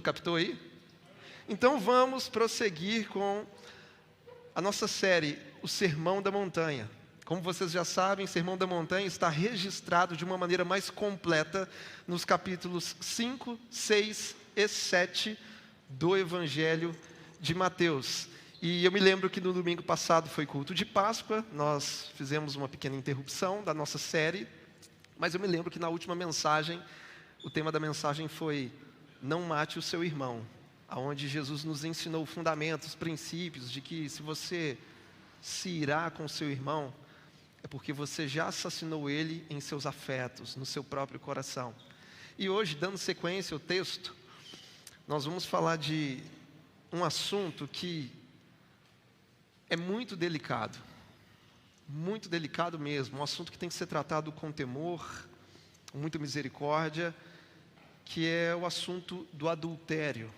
Captou aí? Então vamos prosseguir com a nossa série, o Sermão da Montanha. Como vocês já sabem, o Sermão da Montanha está registrado de uma maneira mais completa nos capítulos 5, 6 e 7 do Evangelho de Mateus. E eu me lembro que no domingo passado foi culto de Páscoa, nós fizemos uma pequena interrupção da nossa série, mas eu me lembro que na última mensagem, o tema da mensagem foi "Não mate o seu irmão", onde Jesus nos ensinou fundamentos, princípios de que se você se irá com seu irmão, é porque você já assassinou ele em seus afetos, no seu próprio coração. E hoje, dando sequência ao texto, nós vamos falar de um assunto que é muito delicado mesmo, um assunto que tem que ser tratado com temor, com muita misericórdia, que é o assunto do adultério.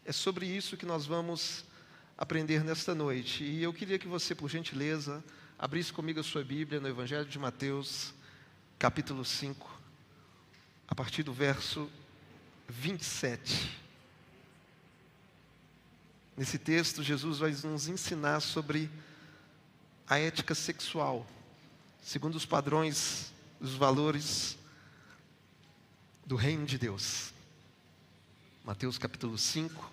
É sobre isso que nós vamos aprender nesta noite. E eu queria que você, por gentileza, abrisse comigo a sua Bíblia no Evangelho de Mateus, capítulo 5, a partir do verso 27. Nesse texto, Jesus vai nos ensinar sobre a ética sexual, segundo os padrões, os valores do reino de Deus. Mateus capítulo 5,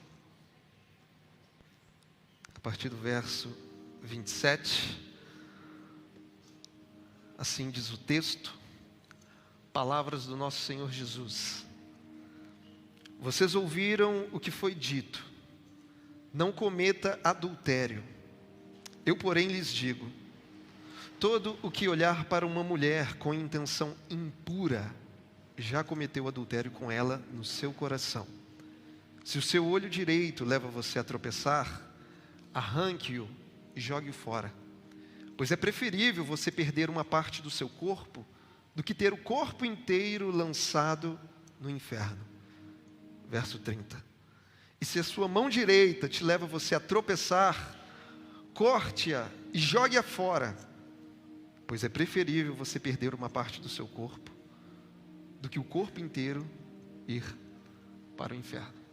a partir do verso 27. Assim diz o texto, palavras do nosso Senhor Jesus. Vocês ouviram o que foi dito: não cometa adultério. Eu, porém, lhes digo: todo o que olhar para uma mulher com intenção impura, já cometeu adultério com ela no seu coração. Se o seu olho direito leva você a tropeçar, arranque-o e jogue-o fora. Pois é preferível você perder uma parte do seu corpo do que ter o corpo inteiro lançado no inferno. Verso 30. E se a sua mão direita te leva você a tropeçar, corte-a e jogue-a fora. Pois é preferível você perder uma parte do seu corpo do que o corpo inteiro ir para o inferno.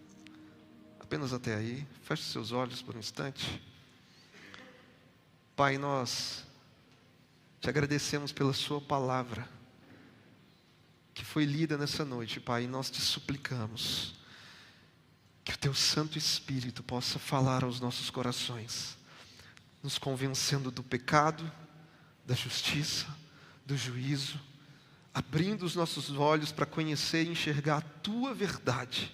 Apenas até aí, feche seus olhos por um instante. Pai, nós te agradecemos pela sua palavra, que foi lida nessa noite, Pai, e nós te suplicamos que o teu Santo Espírito possa falar aos nossos corações, nos convencendo do pecado, da justiça, do juízo, abrindo os nossos olhos para conhecer e enxergar a tua verdade.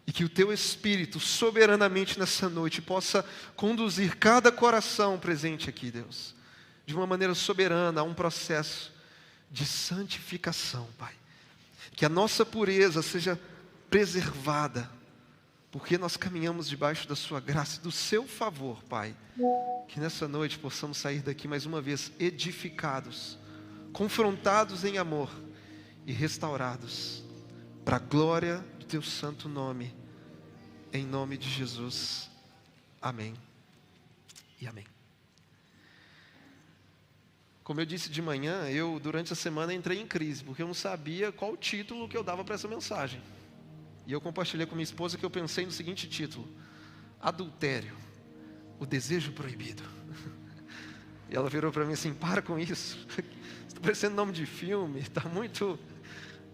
E que o teu Espírito, soberanamente nessa noite, possa conduzir cada coração presente aqui, Deus, de uma maneira soberana, a um processo de santificação, Pai. Que a nossa pureza seja preservada, porque nós caminhamos debaixo da sua graça e do seu favor, Pai. Que nessa noite possamos sair daqui mais uma vez edificados, confrontados em amor e restaurados, para a glória do teu santo nome, em nome de Jesus. Amém e amém. Como eu disse de manhã, eu durante a semana entrei em crise, porque eu não sabia qual o título que eu dava para essa mensagem. E eu compartilhei com minha esposa que eu pensei no seguinte título: Adultério, o desejo proibido. E ela virou para mim assim: para com isso, está parecendo nome de filme, está muito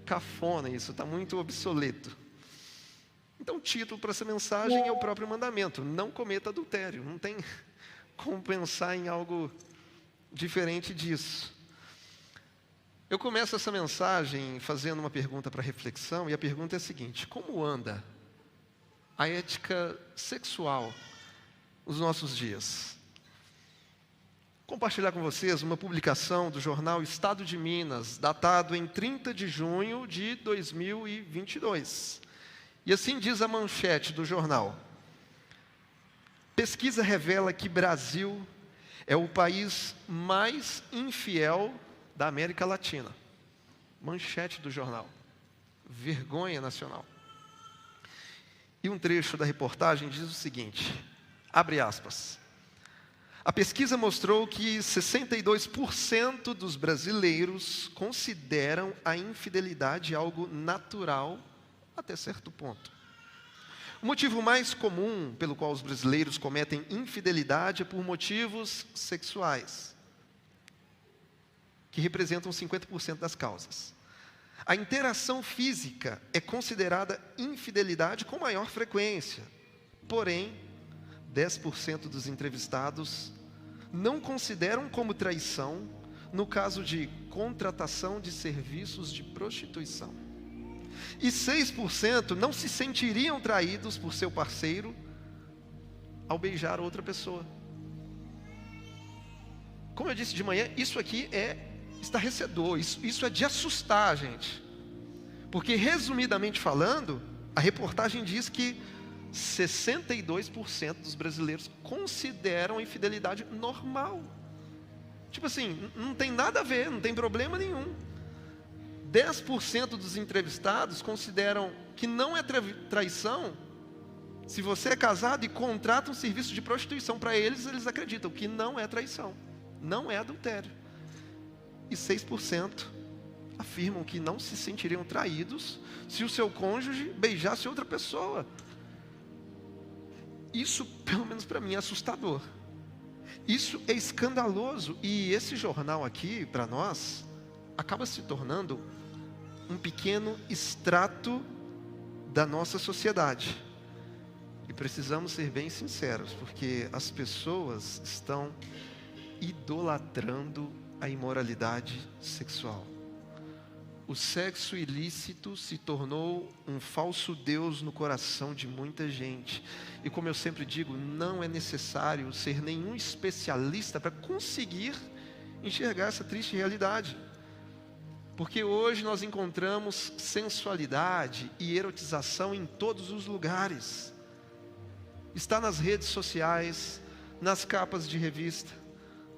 cafona isso, está muito obsoleto. Então o título para essa mensagem é o próprio mandamento: não cometa adultério. Não tem como pensar em algo diferente disso. Eu começo essa mensagem fazendo uma pergunta para reflexão, e a pergunta é a seguinte: como anda a ética sexual nos nossos dias? Vou compartilhar com vocês uma publicação do jornal Estado de Minas, datado em 30 de junho de 2022. E assim diz a manchete do jornal: pesquisa revela que Brasil é o país mais infiel da América Latina. Manchete do jornal. Vergonha nacional. E um trecho da reportagem diz o seguinte, abre aspas: a pesquisa mostrou que 62% dos brasileiros consideram a infidelidade algo natural até certo ponto. O motivo mais comum pelo qual os brasileiros cometem infidelidade é por motivos sexuais, que representam 50% das causas. A interação física é considerada infidelidade com maior frequência. Porém, 10% dos entrevistados não consideram como traição no caso de contratação de serviços de prostituição. E 6% não se sentiriam traídos por seu parceiro ao beijar outra pessoa. Como eu disse de manhã, isso aqui é estarrecedor, isso é de assustar, gente. Porque, resumidamente falando, a reportagem diz que 62% dos brasileiros consideram a infidelidade normal. Tipo assim, não tem nada a ver, não tem problema nenhum. 10% dos entrevistados consideram que não é traição se você é casado e contrata um serviço de prostituição. Para eles, eles acreditam que não é traição, não é adultério. E 6% afirmam que não se sentiriam traídos se o seu cônjuge beijasse outra pessoa. Isso, pelo menos para mim, é assustador. Isso é escandaloso. E esse jornal aqui, para nós, acaba se tornando um pequeno extrato da nossa sociedade. E precisamos ser bem sinceros, porque as pessoas estão idolatrando a imoralidade sexual. O sexo ilícito se tornou um falso Deus no coração de muita gente. E como eu sempre digo, não é necessário ser nenhum especialista para conseguir enxergar essa triste realidade. Porque hoje nós encontramos sensualidade e erotização em todos os lugares. Está nas redes sociais, nas capas de revista,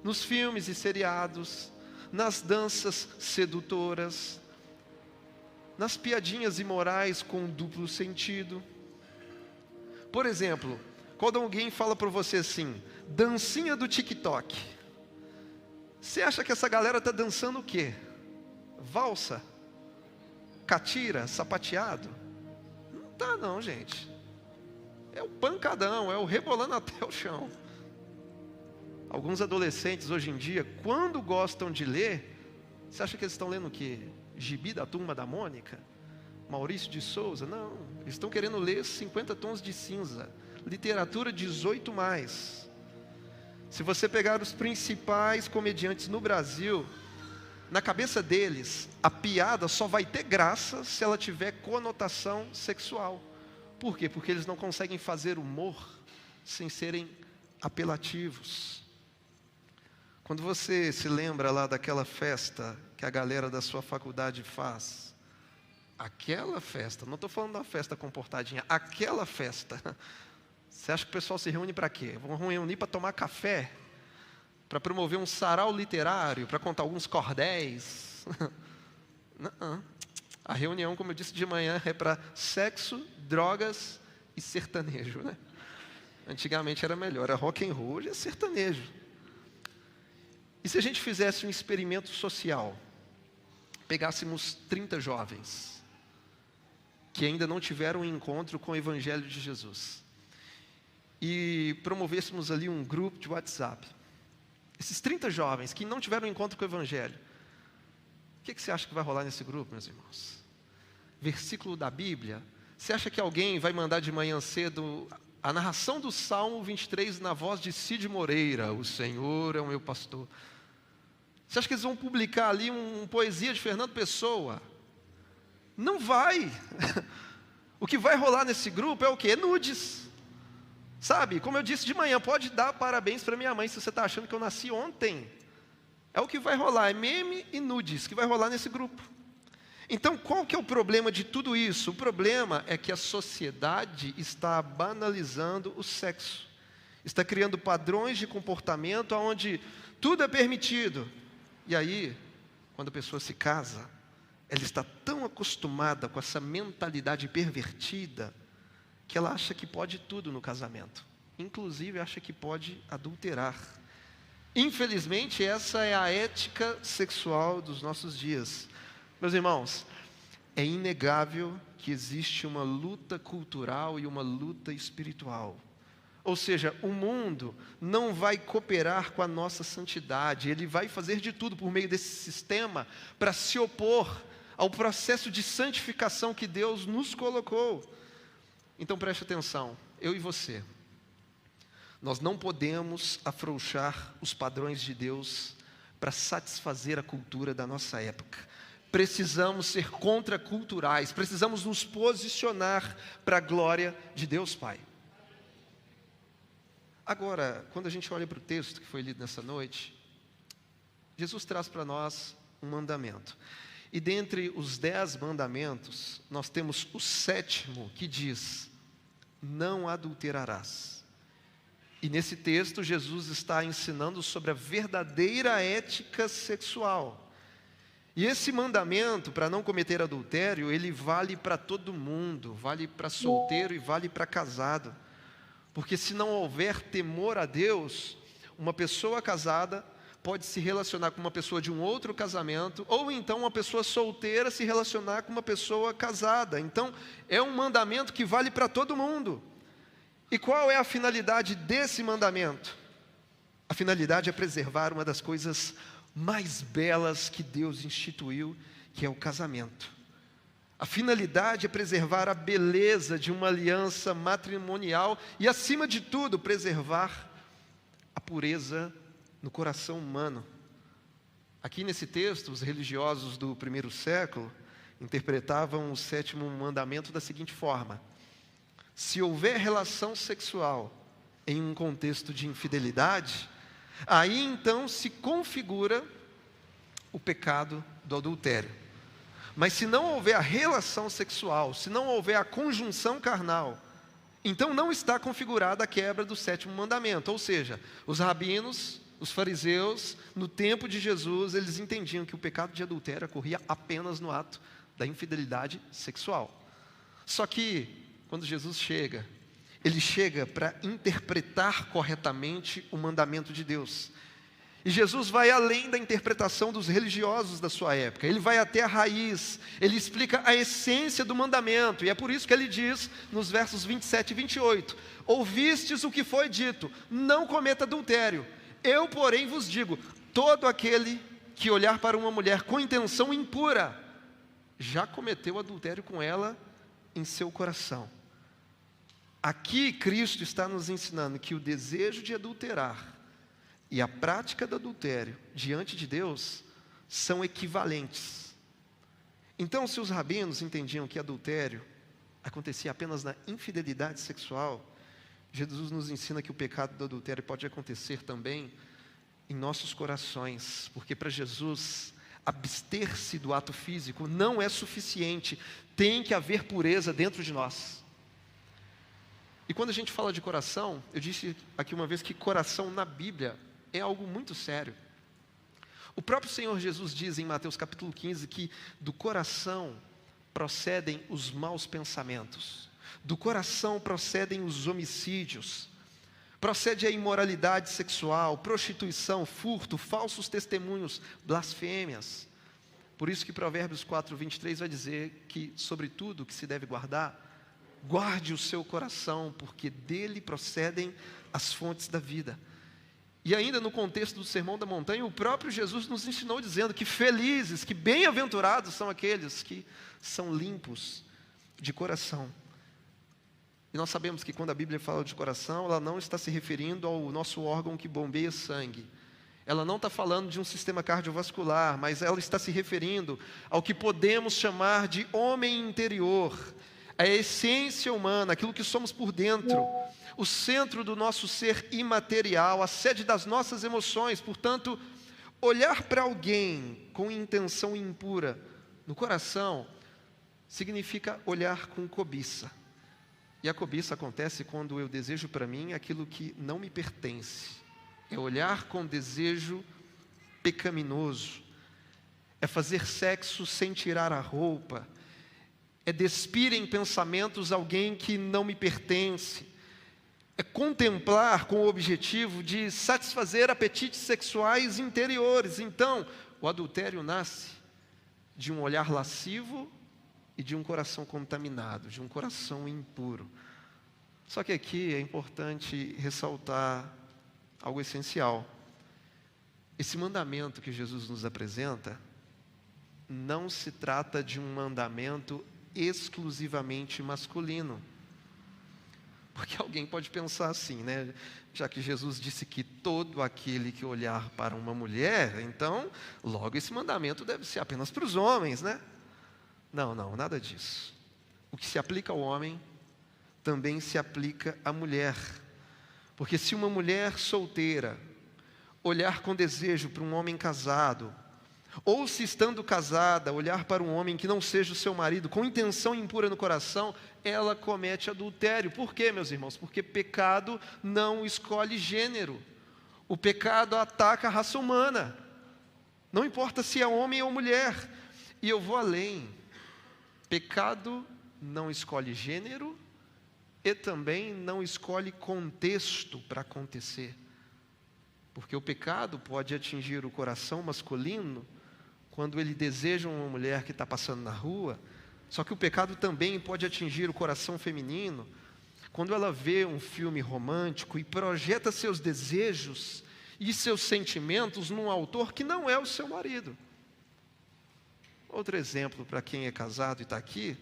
nos filmes e seriados, nas danças sedutoras, nas piadinhas imorais com duplo sentido. Por exemplo, quando alguém fala para você assim, dancinha do TikTok, você acha que essa galera está dançando o quê? Valsa? Catira? Sapateado? Não tá não, gente. É o pancadão, é o rebolando até o chão. Alguns adolescentes hoje em dia, quando gostam de ler, você acha que eles estão lendo o quê? Gibi da Turma da Mônica? Maurício de Souza? Não, eles estão querendo ler 50 Tons de Cinza, literatura 18+. Se você pegar os principais comediantes no Brasil, na cabeça deles, a piada só vai ter graça se ela tiver conotação sexual. Por quê? Porque eles não conseguem fazer humor sem serem apelativos. Quando você se lembra lá daquela festa que a galera da sua faculdade faz, aquela festa, não estou falando da festa comportadinha, aquela festa, você acha que o pessoal se reúne para quê? Vão reunir para tomar café? Para promover um sarau literário, para contar alguns cordéis? Não. A reunião, como eu disse de manhã, é para sexo, drogas e sertanejo, né? Antigamente era melhor, era rock and roll, hoje é sertanejo. E se a gente fizesse um experimento social, pegássemos 30 jovens que ainda não tiveram um encontro com o Evangelho de Jesus e promovêssemos ali um grupo de WhatsApp, esses 30 jovens que não tiveram um encontro com o Evangelho, o que você acha que vai rolar nesse grupo, meus irmãos? Versículo da Bíblia? Você acha que alguém vai mandar de manhã cedo a narração do Salmo 23 na voz de Cid Moreira, o Senhor é o meu pastor? Você acha que eles vão publicar ali uma poesia de Fernando Pessoa? Não vai. O que vai rolar nesse grupo é o quê? Nudes. Sabe, como eu disse de manhã, pode dar parabéns para minha mãe se você está achando que eu nasci ontem. É o que vai rolar, é meme e nudes que vai rolar nesse grupo. Então, qual que é o problema de tudo isso? O problema é que a sociedade está banalizando o sexo. Está criando padrões de comportamento onde tudo é permitido. E aí, quando a pessoa se casa, ela está tão acostumada com essa mentalidade pervertida que ela acha que pode tudo no casamento. Inclusive, acha que pode adulterar. Infelizmente, essa é a ética sexual dos nossos dias. Meus irmãos, é inegável que existe uma luta cultural e uma luta espiritual. Ou seja, o mundo não vai cooperar com a nossa santidade, ele vai fazer de tudo por meio desse sistema para se opor ao processo de santificação que Deus nos colocou. Então preste atenção, eu e você, nós não podemos afrouxar os padrões de Deus para satisfazer a cultura da nossa época. Precisamos ser contraculturais, precisamos nos posicionar para a glória de Deus Pai. Agora, quando a gente olha para o texto que foi lido nessa noite, Jesus traz para nós um mandamento. E dentre os 10 mandamentos, nós temos o 7º que diz: não adulterarás. E nesse texto, Jesus está ensinando sobre a verdadeira ética sexual. E esse mandamento, para não cometer adultério, ele vale para todo mundo, vale para solteiro e vale para casado. Porque se não houver temor a Deus, uma pessoa casada pode se relacionar com uma pessoa de um outro casamento, ou então uma pessoa solteira se relacionar com uma pessoa casada. Então, é um mandamento que vale para todo mundo. E qual é a finalidade desse mandamento? A finalidade é preservar uma das coisas mais belas que Deus instituiu, que é o casamento. A finalidade é preservar a beleza de uma aliança matrimonial e, acima de tudo, preservar a pureza no coração humano. Aqui nesse texto, os religiosos do primeiro século interpretavam o 7º mandamento da seguinte forma: se houver relação sexual em um contexto de infidelidade, aí então se configura o pecado do adultério. Mas se não houver a relação sexual, se não houver a conjunção carnal, então não está configurada a quebra do 7º mandamento. Ou seja, os rabinos, os fariseus, no tempo de Jesus, eles entendiam que o pecado de adultério ocorria apenas no ato da infidelidade sexual. Só que, quando Jesus chega, ele chega para interpretar corretamente o mandamento de Deus. E Jesus vai além da interpretação dos religiosos da sua época. Ele vai até a raiz, ele explica a essência do mandamento. E é por isso que ele diz, nos versos 27 e 28, ouvistes o que foi dito, não cometa adultério. Eu, porém, vos digo, todo aquele que olhar para uma mulher com intenção impura, já cometeu adultério com ela em seu coração. Aqui Cristo está nos ensinando que o desejo de adulterar e a prática do adultério diante de Deus são equivalentes. Então, se os rabinos entendiam que adultério acontecia apenas na infidelidade sexual, Jesus nos ensina que o pecado do adultério pode acontecer também em nossos corações, porque para Jesus abster-se do ato físico não é suficiente, tem que haver pureza dentro de nós. E quando a gente fala de coração, eu disse aqui uma vez que coração na Bíblia é algo muito sério. O próprio Senhor Jesus diz em Mateus capítulo 15 que do coração procedem os maus pensamentos, do coração procedem os homicídios, procede a imoralidade sexual, prostituição, furto, falsos testemunhos, blasfêmias. Por isso que Provérbios 4:23 vai dizer que sobre tudo que se deve guardar, guarde o seu coração, porque dele procedem as fontes da vida. E ainda no contexto do Sermão da Montanha, o próprio Jesus nos ensinou dizendo que felizes, que bem-aventurados são aqueles que são limpos de coração. E nós sabemos que quando a Bíblia fala de coração, ela não está se referindo ao nosso órgão que bombeia sangue. Ela não está falando de um sistema cardiovascular, mas ela está se referindo ao que podemos chamar de homem interior, a essência humana, aquilo que somos por dentro, o centro do nosso ser imaterial, a sede das nossas emoções. Portanto, olhar para alguém com intenção impura no coração significa olhar com cobiça. E a cobiça acontece quando eu desejo para mim aquilo que não me pertence. É olhar com desejo pecaminoso. É fazer sexo sem tirar a roupa. É despir em pensamentos alguém que não me pertence. É contemplar com o objetivo de satisfazer apetites sexuais interiores. Então, o adultério nasce de um olhar lascivo e de um coração contaminado, de um coração impuro. Só que aqui é importante ressaltar algo essencial. Esse mandamento que Jesus nos apresenta não se trata de um mandamento exclusivamente masculino. Porque alguém pode pensar assim, né? Já que Jesus disse que todo aquele que olhar para uma mulher, então, logo esse mandamento deve ser apenas para os homens, né? Não, nada disso. O que se aplica ao homem, também se aplica à mulher. Porque se uma mulher solteira olhar com desejo para um homem casado, ou se estando casada, olhar para um homem que não seja o seu marido, com intenção impura no coração, ela comete adultério. Por quê, meus irmãos? Porque pecado não escolhe gênero. O pecado ataca a raça humana. Não importa se é homem ou mulher. E eu vou além. Pecado não escolhe gênero e também não escolhe contexto para acontecer. Porque o pecado pode atingir o coração masculino quando ele deseja uma mulher que está passando na rua, só que o pecado também pode atingir o coração feminino quando ela vê um filme romântico e projeta seus desejos e seus sentimentos num autor que não é o seu marido. Outro exemplo para quem é casado e está aqui,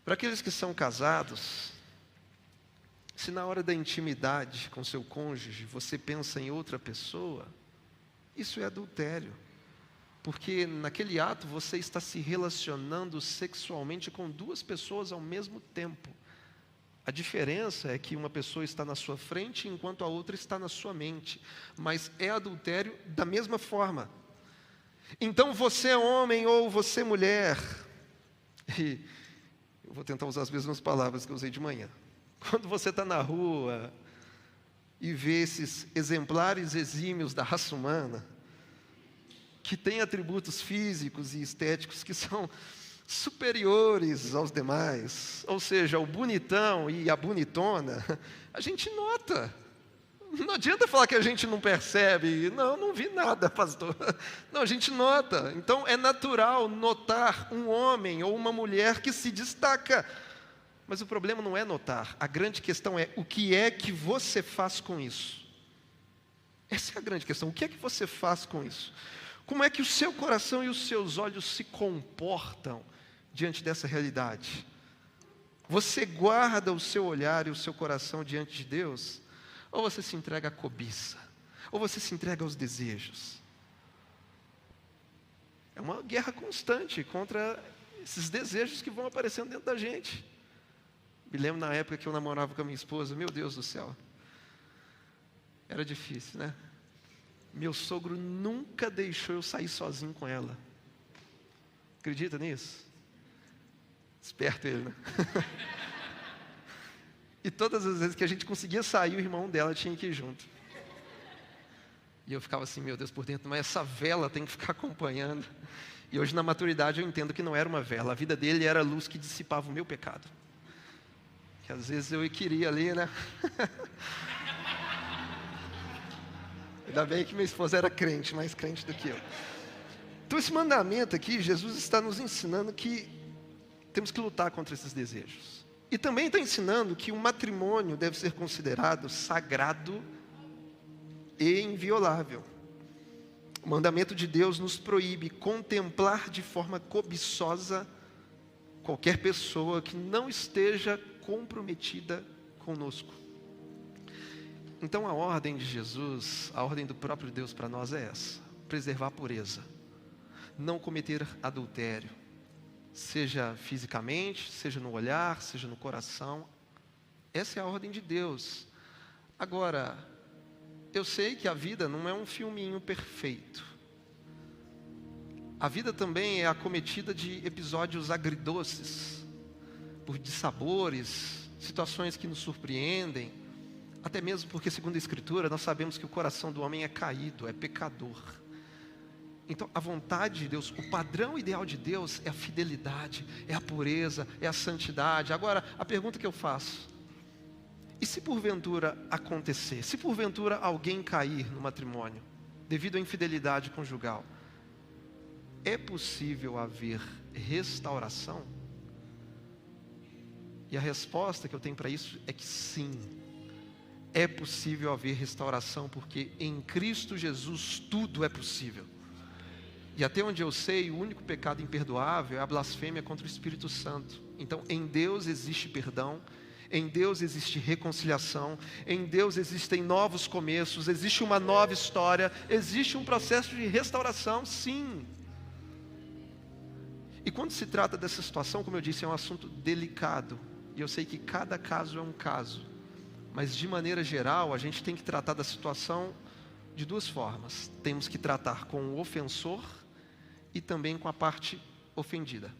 para aqueles que são casados, se na hora da intimidade com seu cônjuge você pensa em outra pessoa, isso é adultério. Porque naquele ato você está se relacionando sexualmente com duas pessoas ao mesmo tempo. A diferença é que uma pessoa está na sua frente enquanto a outra está na sua mente. Mas é adultério da mesma forma. Então você é homem ou você é mulher. E eu vou tentar usar as mesmas palavras que eu usei de manhã. Quando você está na rua e vê esses exemplares exímios da raça humana, que tem atributos físicos e estéticos que são superiores aos demais, ou seja, o bonitão e a bonitona, a gente nota. Não adianta falar que a gente não percebe. Não vi nada, pastor. Não, a gente nota. Então é natural notar um homem ou uma mulher que se destaca. Mas o problema não é notar. A grande questão é o que é que você faz com isso. Essa é a grande questão. O que é que você faz com isso? Como é que o seu coração e os seus olhos se comportam diante dessa realidade? Você guarda o seu olhar e o seu coração diante de Deus? Ou você se entrega à cobiça? Ou você se entrega aos desejos? É uma guerra constante contra esses desejos que vão aparecendo dentro da gente. Me lembro na época que eu namorava com a minha esposa, meu Deus do céu. Era difícil, né? Meu sogro nunca deixou eu sair sozinho com ela. Acredita nisso? Esperto ele, né? E todas as vezes que a gente conseguia sair, o irmão dela tinha que ir junto. E eu ficava assim, meu Deus, por dentro, mas essa vela tem que ficar acompanhando. E hoje na maturidade eu entendo que não era uma vela. A vida dele era a luz que dissipava o meu pecado. Que às vezes eu queria ali, né? Ainda bem que minha esposa era crente, mais crente do que eu. Então esse mandamento aqui, Jesus está nos ensinando que temos que lutar contra esses desejos. E também está ensinando que o matrimônio deve ser considerado sagrado e inviolável. O mandamento de Deus nos proíbe contemplar de forma cobiçosa qualquer pessoa que não esteja comprometida conosco. Então a ordem de Jesus, a ordem do próprio Deus para nós é essa: preservar a pureza, não cometer adultério, seja fisicamente, seja no olhar, seja no coração. Essa é a ordem de Deus. Agora, eu sei que a vida não é um filminho perfeito. A vida também é acometida de episódios agridoces, por dissabores, situações que nos surpreendem, até mesmo porque, segundo a Escritura, nós sabemos que o coração do homem é caído, é pecador. Então, a vontade de Deus, o padrão ideal de Deus é a fidelidade, é a pureza, é a santidade. Agora, a pergunta que eu faço: e se porventura acontecer, se porventura alguém cair no matrimônio, devido à infidelidade conjugal, é possível haver restauração? E a resposta que eu tenho para isso é que sim, é possível haver restauração, porque em Cristo Jesus tudo é possível. E até onde eu sei, o único pecado imperdoável é a blasfêmia contra o Espírito Santo. Então, em Deus existe perdão, em Deus existe reconciliação, em Deus existem novos começos, existe uma nova história, existe um processo de restauração, sim. E quando se trata dessa situação, como eu disse, é um assunto delicado. E eu sei que cada caso é um caso. Mas de maneira geral, a gente tem que tratar da situação de duas formas. Temos que tratar com o ofensor e também com a parte ofendida.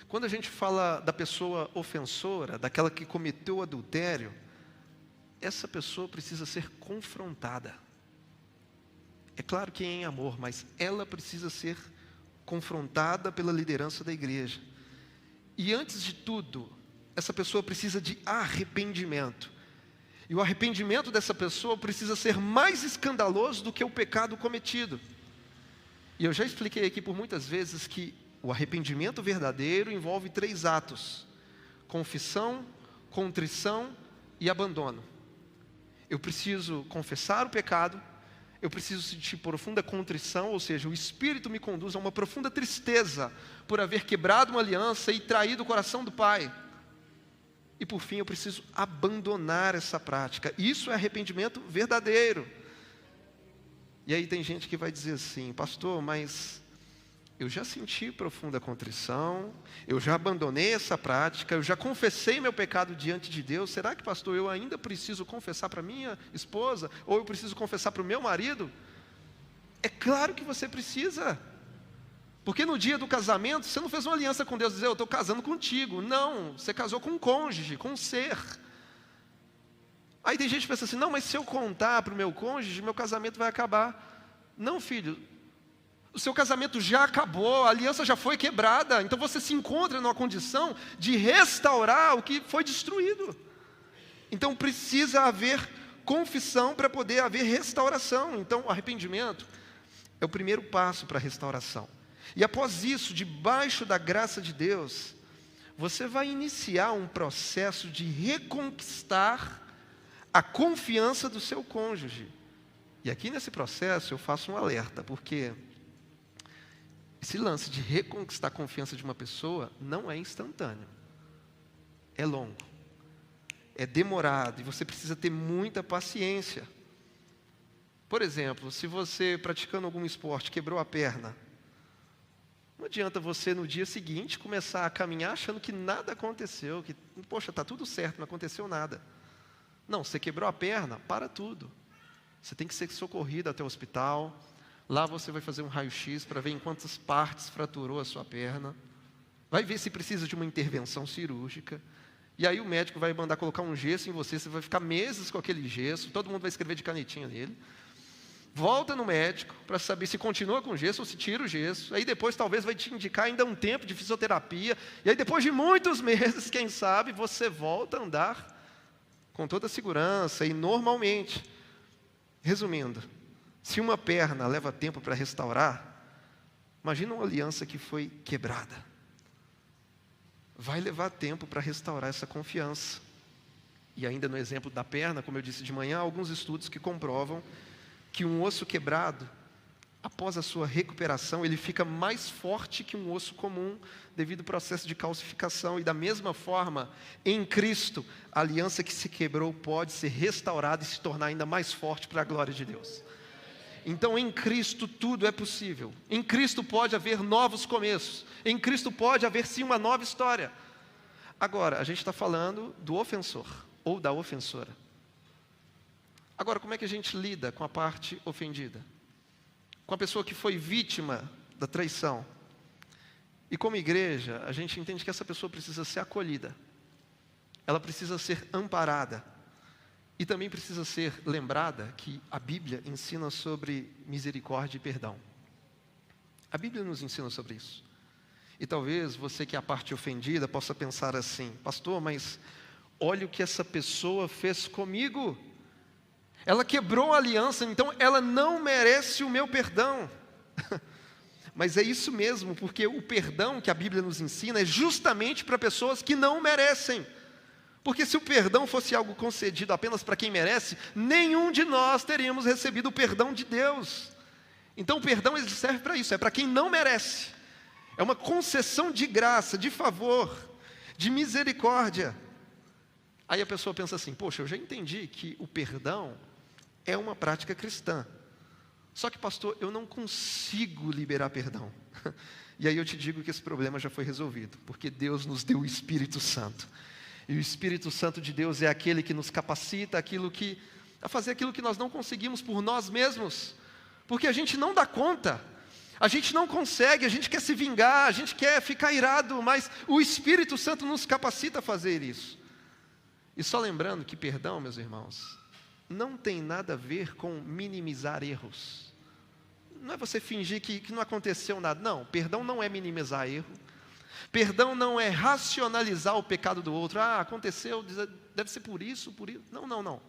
Quando a gente fala da pessoa ofensora, daquela que cometeu adultério, essa pessoa precisa ser confrontada. É claro que é em amor, mas ela precisa ser confrontada pela liderança da igreja. E antes de tudo, essa pessoa precisa de arrependimento. E o arrependimento dessa pessoa precisa ser mais escandaloso do que o pecado cometido. E eu já expliquei aqui por muitas vezes que o arrependimento verdadeiro envolve 3 atos: confissão, contrição e abandono. Eu preciso confessar o pecado, eu preciso sentir profunda contrição, ou seja, o Espírito me conduz a uma profunda tristeza por haver quebrado uma aliança e traído o coração do Pai. E por fim, eu preciso abandonar essa prática. Isso é arrependimento verdadeiro. E aí tem gente que vai dizer assim: pastor, mas eu já senti profunda contrição, eu já abandonei essa prática, eu já confessei meu pecado diante de Deus. Será que, pastor, eu ainda preciso confessar para minha esposa? Ou eu preciso confessar para o meu marido? É claro que você precisa. Porque no dia do casamento, você não fez uma aliança com Deus, dizer, eu estou casando contigo. Não, você casou com um cônjuge, com um ser. Aí tem gente que pensa assim: não, mas se eu contar para o meu cônjuge, meu casamento vai acabar. Não, filho, o seu casamento já acabou, a aliança já foi quebrada. Então você se encontra numa condição de restaurar o que foi destruído. Então precisa haver confissão para poder haver restauração. Então o arrependimento é o primeiro passo para a restauração. E após isso, debaixo da graça de Deus, você vai iniciar um processo de reconquistar a confiança do seu cônjuge. E aqui nesse processo eu faço um alerta, porque esse lance de reconquistar a confiança de uma pessoa não é instantâneo. É longo. É demorado e você precisa ter muita paciência. Por exemplo, se você praticando algum esporte quebrou a perna, não adianta você no dia seguinte começar a caminhar achando que nada aconteceu, que, poxa, está tudo certo, não aconteceu nada. Não, você quebrou a perna, para tudo. Você tem que ser socorrido até o hospital. Lá você vai fazer um raio-x para ver em quantas partes fraturou a sua perna. Vai ver se precisa de uma intervenção cirúrgica. E aí o médico vai mandar colocar um gesso em você, você vai ficar meses com aquele gesso, todo mundo vai escrever de canetinha nele. Volta no médico para saber se continua com gesso ou se tira o gesso. Aí depois talvez vai te indicar ainda um tempo de fisioterapia. E aí depois de muitos meses, quem sabe, você volta a andar com toda a segurança e normalmente. Resumindo, se uma perna leva tempo para restaurar, imagina uma aliança que foi quebrada. Vai levar tempo para restaurar essa confiança. E ainda no exemplo da perna, como eu disse de manhã, há alguns estudos que comprovam que um osso quebrado, após a sua recuperação, ele fica mais forte que um osso comum, devido ao processo de calcificação. E da mesma forma, em Cristo, a aliança que se quebrou pode ser restaurada e se tornar ainda mais forte para a glória de Deus. Então, em Cristo tudo é possível. Em Cristo pode haver novos começos. Em Cristo pode haver sim uma nova história. Agora, a gente está falando do ofensor ou da ofensora. Agora, como é que a gente lida com a parte ofendida? Com a pessoa que foi vítima da traição. E como igreja, a gente entende que essa pessoa precisa ser acolhida. Ela precisa ser amparada. E também precisa ser lembrada que a Bíblia ensina sobre misericórdia e perdão. A Bíblia nos ensina sobre isso. E talvez você que é a parte ofendida possa pensar assim: pastor, mas olha o que essa pessoa fez comigo. Ela quebrou a aliança, então ela não merece o meu perdão. Mas é isso mesmo, porque o perdão que a Bíblia nos ensina é justamente para pessoas que não merecem. Porque se o perdão fosse algo concedido apenas para quem merece, nenhum de nós teríamos recebido o perdão de Deus. Então o perdão ele serve para isso, é para quem não merece. É uma concessão de graça, de favor, de misericórdia. Aí a pessoa pensa assim, poxa, eu já entendi que o perdão é uma prática cristã. Só que, pastor, eu não consigo liberar perdão. E aí eu te digo que esse problema já foi resolvido, porque Deus nos deu o Espírito Santo. E o Espírito Santo de Deus é aquele que nos capacita a fazer aquilo que nós não conseguimos por nós mesmos. Porque a gente não dá conta, a gente não consegue, a gente quer se vingar, a gente quer ficar irado, mas o Espírito Santo nos capacita a fazer isso. E só lembrando que perdão, meus irmãos, não tem nada a ver com minimizar erros. Não é você fingir que não aconteceu nada. Não, perdão não é minimizar erro. Perdão não é racionalizar o pecado do outro. Ah, aconteceu, deve ser por isso. Não.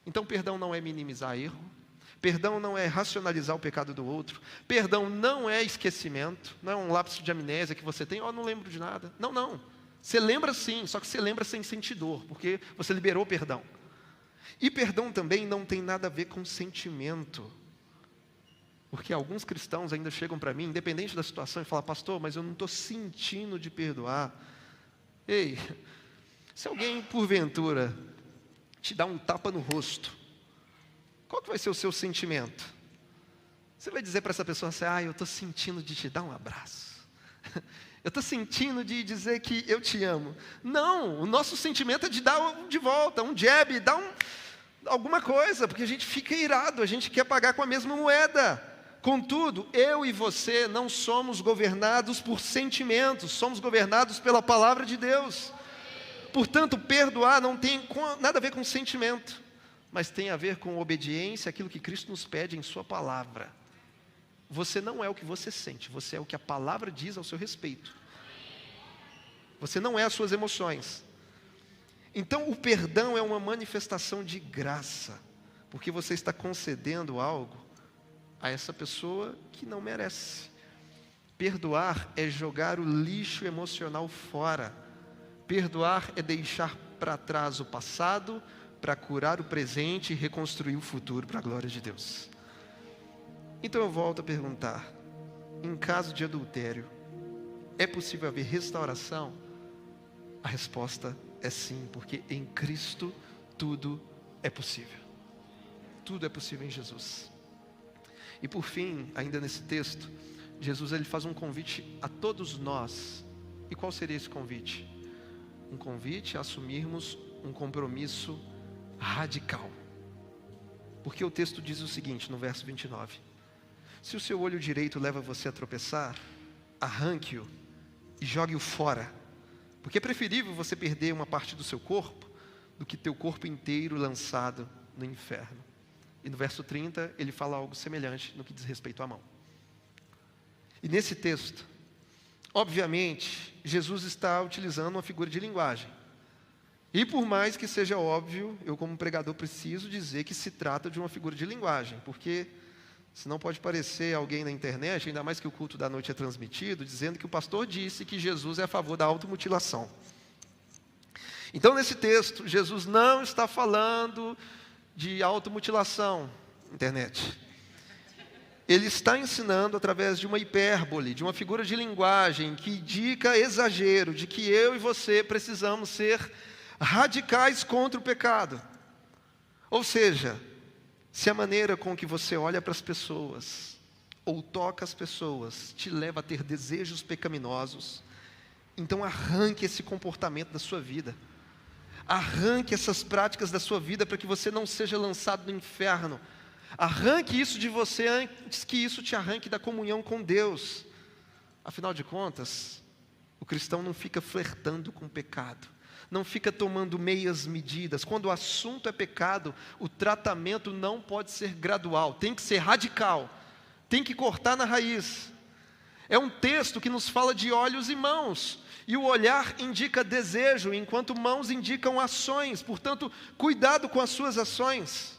Então, perdão não é minimizar erro. Perdão não é racionalizar o pecado do outro. Perdão não é esquecimento. Não é um lapso de amnésia que você tem. Não lembro de nada. Não. Você lembra sim, só que você lembra sem sentir dor, porque você liberou perdão. E perdão também não tem nada a ver com sentimento. Porque alguns cristãos ainda chegam para mim, independente da situação, e falam, pastor, mas eu não estou sentindo de perdoar. Ei, se alguém, porventura, te dá um tapa no rosto, qual que vai ser o seu sentimento? Você vai dizer para essa pessoa assim, eu estou sentindo de te dar um abraço. Eu estou sentindo de dizer que eu te amo. Não, o nosso sentimento é de dar de volta, um jab, dar alguma coisa, porque a gente fica irado, a gente quer pagar com a mesma moeda. Contudo, eu e você não somos governados por sentimentos, somos governados pela palavra de Deus. Portanto, perdoar não tem nada a ver com sentimento, mas tem a ver com obediência àquilo que Cristo nos pede em sua palavra. Você não é o que você sente, você é o que a palavra diz ao seu respeito. Você não é as suas emoções. Então, o perdão é uma manifestação de graça, porque você está concedendo algo a essa pessoa que não merece. Perdoar é jogar o lixo emocional fora. Perdoar é deixar para trás o passado, para curar o presente e reconstruir o futuro para a glória de Deus. Então eu volto a perguntar, em caso de adultério, é possível haver restauração? A resposta é sim, porque em Cristo tudo é possível. Tudo é possível em Jesus. E por fim, ainda nesse texto, Jesus ele faz um convite a todos nós. E qual seria esse convite? Um convite a assumirmos um compromisso radical. Porque o texto diz o seguinte, no verso 29. Se o seu olho direito leva você a tropeçar, arranque-o e jogue-o fora. Porque é preferível você perder uma parte do seu corpo do que ter o corpo inteiro lançado no inferno. E no verso 30, ele fala algo semelhante no que diz respeito à mão. E nesse texto, obviamente, Jesus está utilizando uma figura de linguagem. E por mais que seja óbvio, eu como pregador preciso dizer que se trata de uma figura de linguagem, porque senão pode parecer alguém na internet, ainda mais que o culto da noite é transmitido, dizendo que o pastor disse que Jesus é a favor da automutilação. Então, nesse texto, Jesus não está falando de automutilação, internet. Ele está ensinando através de uma hipérbole, de uma figura de linguagem que indica exagero, de que eu e você precisamos ser radicais contra o pecado. Ou seja, se a maneira com que você olha para as pessoas, ou toca as pessoas, te leva a ter desejos pecaminosos, então arranque esse comportamento da sua vida. Arranque essas práticas da sua vida para que você não seja lançado no inferno. Arranque isso de você antes que isso te arranque da comunhão com Deus. Afinal de contas, o cristão não fica flertando com o pecado. Não fica tomando meias medidas. Quando o assunto é pecado, o tratamento não pode ser gradual. Tem que ser radical. Tem que cortar na raiz. É um texto que nos fala de olhos e mãos. E o olhar indica desejo, enquanto mãos indicam ações. Portanto, cuidado com as suas ações.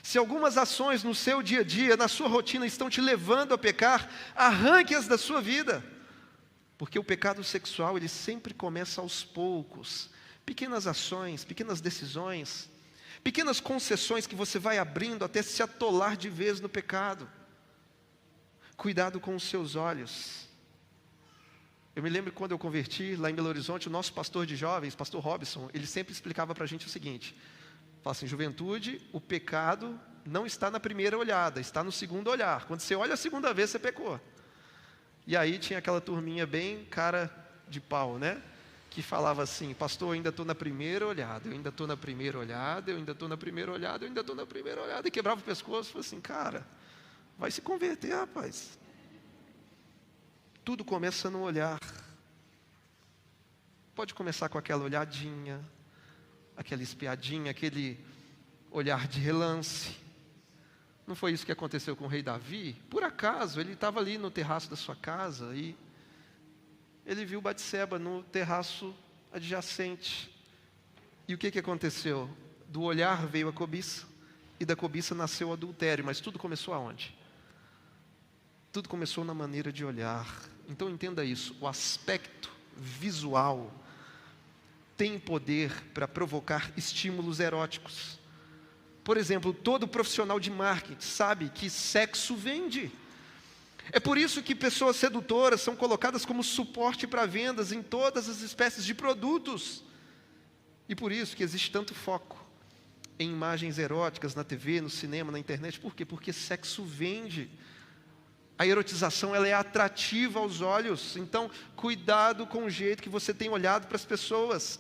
Se algumas ações no seu dia a dia, na sua rotina, estão te levando a pecar, arranque-as da sua vida. Porque o pecado sexual, ele sempre começa aos poucos. Pequenas ações, pequenas decisões, pequenas concessões que você vai abrindo até se atolar de vez no pecado. Cuidado com os seus olhos. Eu me lembro quando eu converti lá em Belo Horizonte, o nosso pastor de jovens, pastor Robson, ele sempre explicava para a gente o seguinte: fala assim, juventude, o pecado não está na primeira olhada, está no segundo olhar. Quando você olha a segunda vez, você pecou. E aí tinha aquela turminha bem cara de pau, né? Que falava assim, pastor, eu ainda estou na primeira olhada, eu ainda estou na primeira olhada, eu ainda estou na primeira olhada, eu ainda estou na primeira olhada. E quebrava o pescoço e falava assim, cara, vai se converter, rapaz. Tudo começa no olhar. Pode começar com aquela olhadinha, aquela espiadinha, aquele olhar de relance. Não foi isso que aconteceu com o rei Davi? Por acaso, ele estava ali no terraço da sua casa e ele viu Batseba no terraço adjacente. E o que aconteceu? Do olhar veio a cobiça e da cobiça nasceu o adultério. Mas tudo começou aonde? Tudo começou na maneira de olhar. Então entenda isso, o aspecto visual tem poder para provocar estímulos eróticos. Por exemplo, todo profissional de marketing sabe que sexo vende. É por isso que pessoas sedutoras são colocadas como suporte para vendas em todas as espécies de produtos. E por isso que existe tanto foco em imagens eróticas na TV, no cinema, na internet. Por quê? Porque sexo vende. A erotização, ela é atrativa aos olhos. Então, cuidado com o jeito que você tem olhado para as pessoas.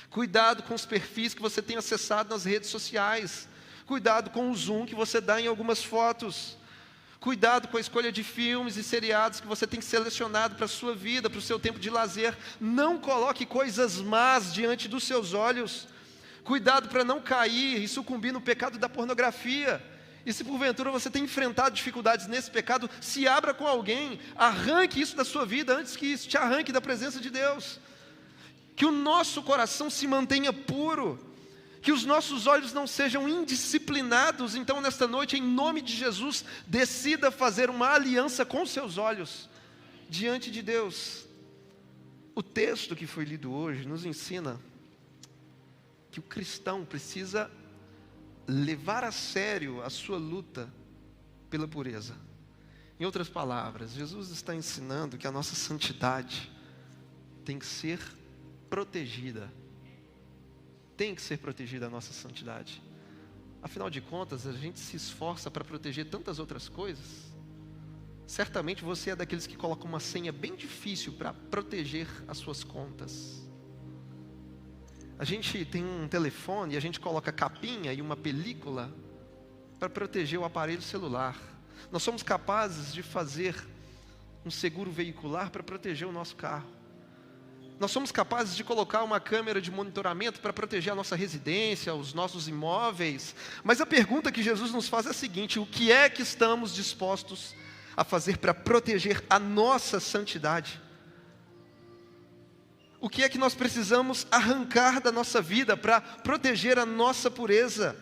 Cuidado com os perfis que você tem acessado nas redes sociais. Cuidado com o zoom que você dá em algumas fotos. Cuidado com a escolha de filmes e seriados que você tem selecionado para a sua vida, para o seu tempo de lazer. Não coloque coisas más diante dos seus olhos. Cuidado para não cair e sucumbir no pecado da pornografia. E se porventura você tem enfrentado dificuldades nesse pecado, se abra com alguém, arranque isso da sua vida antes que isso te arranque da presença de Deus. Que o nosso coração se mantenha puro, que os nossos olhos não sejam indisciplinados. Então nesta noite, em nome de Jesus, decida fazer uma aliança com seus olhos, diante de Deus. O texto que foi lido hoje nos ensina que o cristão precisa levar a sério a sua luta pela pureza. Em outras palavras, Jesus está ensinando que a nossa santidade tem que ser protegida. Tem que ser protegida a nossa santidade. Afinal de contas, a gente se esforça para proteger tantas outras coisas. Certamente você é daqueles que colocam uma senha bem difícil para proteger as suas contas. A gente tem um telefone e a gente coloca capinha e uma película para proteger o aparelho celular. Nós somos capazes de fazer um seguro veicular para proteger o nosso carro. Nós somos capazes de colocar uma câmera de monitoramento para proteger a nossa residência, os nossos imóveis. Mas a pergunta que Jesus nos faz é a seguinte: o que é que estamos dispostos a fazer para proteger a nossa santidade? O que é que nós precisamos arrancar da nossa vida para proteger a nossa pureza?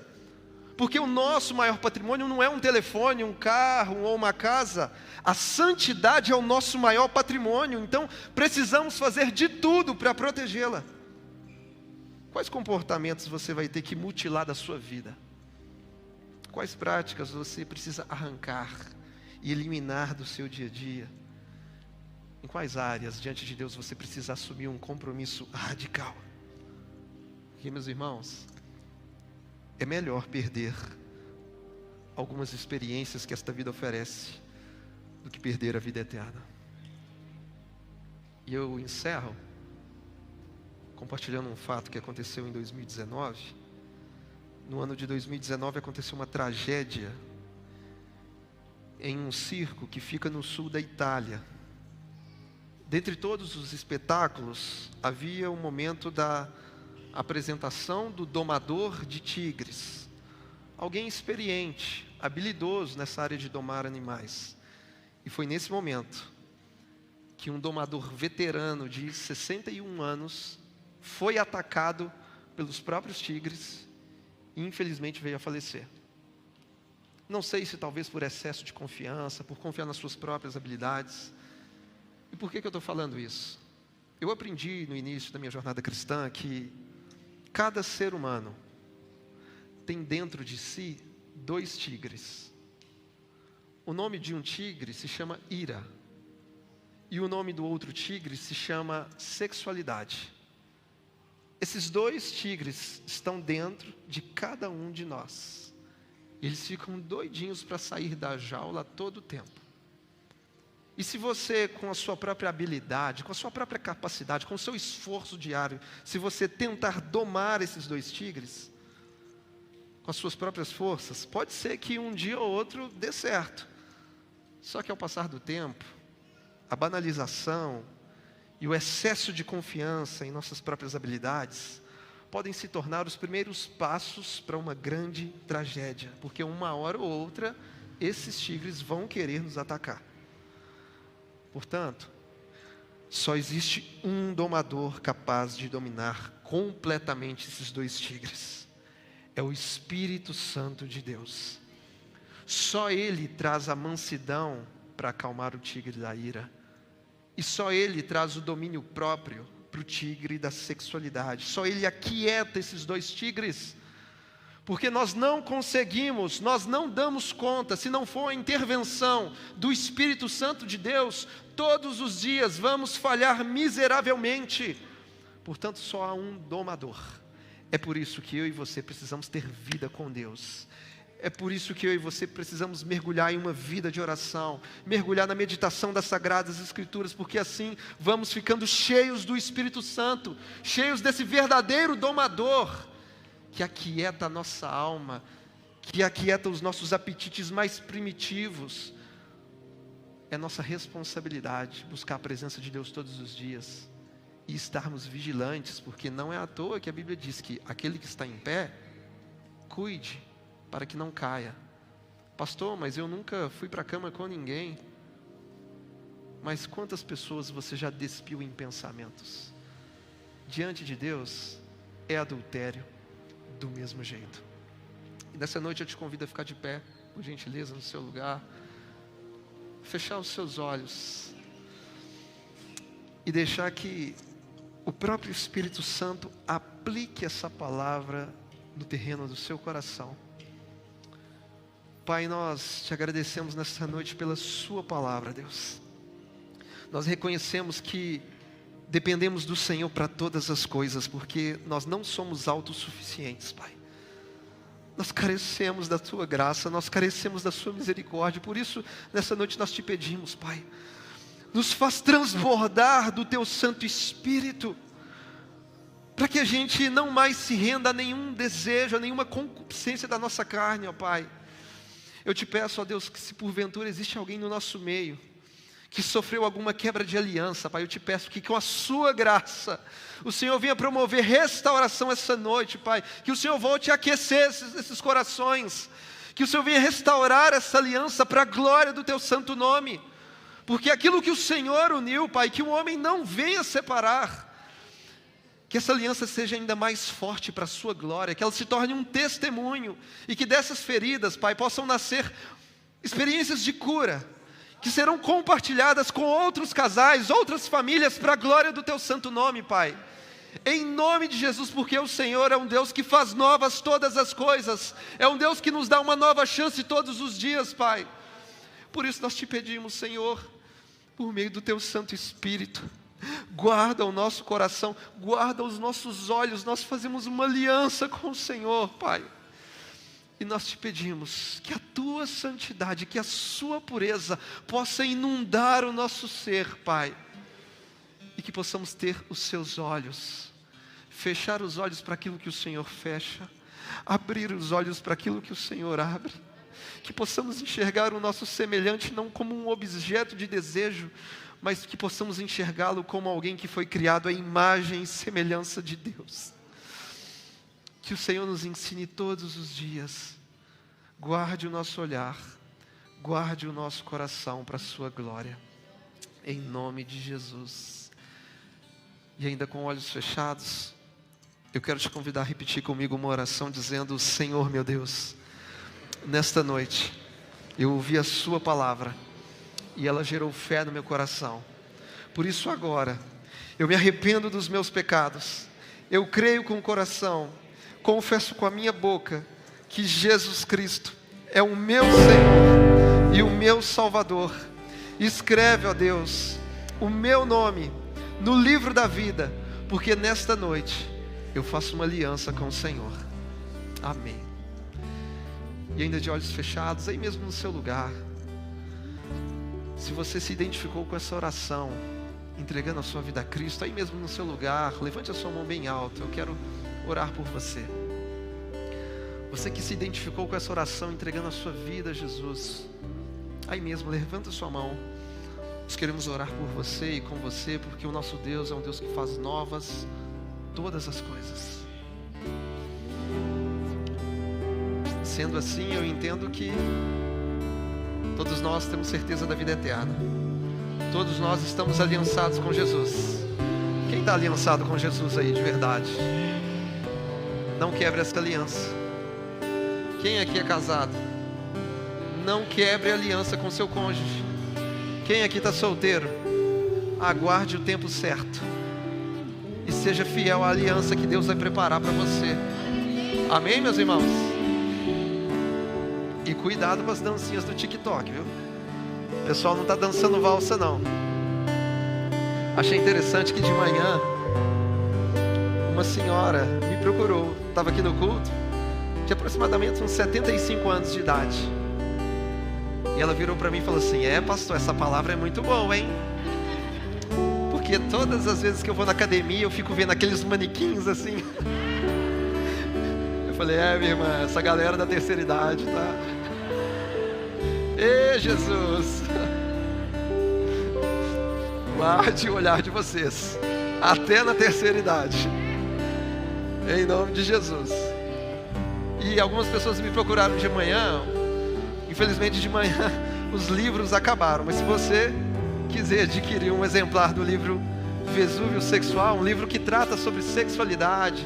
Porque o nosso maior patrimônio não é um telefone, um carro ou uma casa. A santidade é o nosso maior patrimônio. Então precisamos fazer de tudo para protegê-la. Quais comportamentos você vai ter que mutilar da sua vida? Quais práticas você precisa arrancar e eliminar do seu dia a dia? Em quais áreas, diante de Deus, você precisa assumir um compromisso radical? Porque, meus irmãos, é melhor perder algumas experiências que esta vida oferece do que perder a vida eterna. E eu encerro compartilhando um fato que aconteceu em 2019. No ano de 2019 aconteceu uma tragédia em um circo que fica no sul da Itália. Dentre todos os espetáculos, havia o momento da apresentação do domador de tigres. Alguém experiente, habilidoso nessa área de domar animais. E foi nesse momento que um domador veterano de 61 anos foi atacado pelos próprios tigres e infelizmente veio a falecer. Não sei se talvez por excesso de confiança, por confiar nas suas próprias habilidades. E por que eu estou falando isso? Eu aprendi no início da minha jornada cristã que cada ser humano tem dentro de si 2 tigres. O nome de um tigre se chama ira. E o nome do outro tigre se chama sexualidade. Esses 2 tigres estão dentro de cada um de nós. Eles ficam doidinhos para sair da jaula a todo tempo. E se você, com a sua própria habilidade, com a sua própria capacidade, com o seu esforço diário, se você tentar domar esses 2 tigres, com as suas próprias forças, pode ser que um dia ou outro dê certo. Só que ao passar do tempo, a banalização e o excesso de confiança em nossas próprias habilidades podem se tornar os primeiros passos para uma grande tragédia, porque uma hora ou outra esses tigres vão querer nos atacar. Portanto, só existe um domador capaz de dominar completamente esses 2 tigres. É o Espírito Santo de Deus. Só Ele traz a mansidão para acalmar o tigre da ira. E só Ele traz o domínio próprio para o tigre da sexualidade. Só Ele aquieta esses 2 tigres. Porque nós não conseguimos, nós não damos conta, se não for a intervenção do Espírito Santo de Deus, todos os dias vamos falhar miseravelmente. Portanto, só há um domador. É por isso que eu e você precisamos ter vida com Deus. É por isso que eu e você precisamos mergulhar em uma vida de oração, mergulhar na meditação das Sagradas Escrituras, porque assim vamos ficando cheios do Espírito Santo, cheios desse verdadeiro domador, que aquieta a nossa alma, que aquieta os nossos apetites mais primitivos. É nossa responsabilidade buscar a presença de Deus todos os dias e estarmos vigilantes, porque não é à toa que a Bíblia diz que aquele que está em pé, cuide para que não caia. Pastor, mas eu nunca fui para a cama com ninguém. Mas quantas pessoas você já despiu em pensamentos? Diante de Deus, é adultério do mesmo jeito. E nessa noite eu te convido a ficar de pé, por gentileza, no seu lugar, fechar os seus olhos e deixar que o próprio Espírito Santo aplique essa palavra no terreno do seu coração. Pai, nós te agradecemos nessa noite pela sua palavra, Deus. Nós reconhecemos que dependemos do Senhor para todas as coisas, porque nós não somos autossuficientes, Pai. Nós carecemos da tua graça, nós carecemos da sua misericórdia. Por isso, nessa noite nós te pedimos, Pai, nos faz transbordar do teu Santo Espírito, para que a gente não mais se renda a nenhum desejo, a nenhuma concupiscência da nossa carne, ó Pai. Eu te peço, ó Deus, que se porventura existe alguém no nosso meio que sofreu alguma quebra de aliança, Pai, eu te peço que com a sua graça o Senhor venha promover restauração essa noite, Pai, que o Senhor volte a aquecer esses corações, que o Senhor venha restaurar essa aliança para a glória do teu santo nome, porque aquilo que o Senhor uniu, Pai, que o homem não venha separar, que essa aliança seja ainda mais forte para a sua glória, que ela se torne um testemunho, e que dessas feridas, Pai, possam nascer experiências de cura, que serão compartilhadas com outros casais, outras famílias, para a glória do teu santo nome, Pai. Em nome de Jesus, porque o Senhor é um Deus que faz novas todas as coisas, é um Deus que nos dá uma nova chance todos os dias, Pai. Por isso nós te pedimos, Senhor, por meio do teu Santo Espírito, guarda o nosso coração, guarda os nossos olhos. Nós fazemos uma aliança com o Senhor, Pai, e nós te pedimos que a tua santidade, que a sua pureza possa inundar o nosso ser, Pai, e que possamos ter os seus olhos, fechar os olhos para aquilo que o Senhor fecha, abrir os olhos para aquilo que o Senhor abre, que possamos enxergar o nosso semelhante não como um objeto de desejo, mas que possamos enxergá-lo como alguém que foi criado à imagem e semelhança de Deus. Que o Senhor nos ensine todos os dias, guarde o nosso olhar, guarde o nosso coração para a sua glória, em nome de Jesus. E ainda com olhos fechados, eu quero te convidar a repetir comigo uma oração dizendo: Senhor meu Deus, nesta noite, eu ouvi a sua palavra e ela gerou fé no meu coração. Por isso agora, eu me arrependo dos meus pecados. Eu creio com o coração, confesso com a minha boca que Jesus Cristo é o meu Senhor e o meu Salvador. Escreve, ó Deus, o meu nome no livro da vida, porque nesta noite eu faço uma aliança com o Senhor. Amém. E ainda de olhos fechados, aí mesmo no seu lugar, se você se identificou com essa oração, entregando a sua vida a Cristo, aí mesmo no seu lugar, levante a sua mão bem alta, eu quero orar por você. Você que se identificou com essa oração, entregando a sua vida a Jesus, aí mesmo, levanta a sua mão. Nós queremos orar por você e com você, porque o nosso Deus é um Deus que faz novas todas as coisas. Sendo assim, eu entendo que todos nós temos certeza da vida eterna. Todos nós estamos aliançados com Jesus. Quem está aliançado com Jesus aí de verdade? Não quebre essa aliança. Quem aqui é casado? Não quebre a aliança com seu cônjuge. Quem aqui está solteiro? Aguarde o tempo certo e seja fiel à aliança que Deus vai preparar para você. Amém, meus irmãos? E cuidado com as dancinhas do TikTok, viu? O pessoal não está dançando valsa, não. Achei interessante que de manhã uma senhora me procurou, estava aqui no culto, de aproximadamente uns 75 anos de idade. E ela virou para mim e falou assim: pastor, essa palavra é muito boa, hein? Porque todas as vezes que eu vou na academia eu fico vendo aqueles manequins assim. Eu falei: minha irmã, essa galera da terceira idade, tá? Ê, Jesus! Guarde o olhar de vocês, até na terceira idade, em nome de Jesus. E algumas pessoas me procuraram de manhã. Infelizmente de manhã os livros acabaram, mas se você quiser adquirir um exemplar do livro Vesúvio Sexual, um livro que trata sobre sexualidade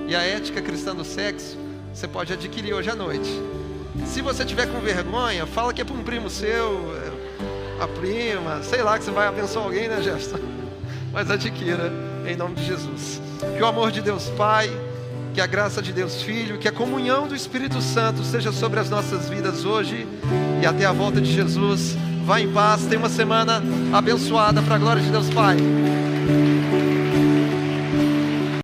e a ética cristã do sexo, você pode adquirir hoje à noite. Se você tiver com vergonha, fala que é para um primo seu, a prima, sei lá, que você vai abençoar alguém, né, Jefferson? Mas adquira em nome de Jesus. Que o amor de Deus Pai, que a graça de Deus Filho, que a comunhão do Espírito Santo seja sobre as nossas vidas hoje e até a volta de Jesus. Vá em paz, tenha uma semana abençoada para a glória de Deus Pai.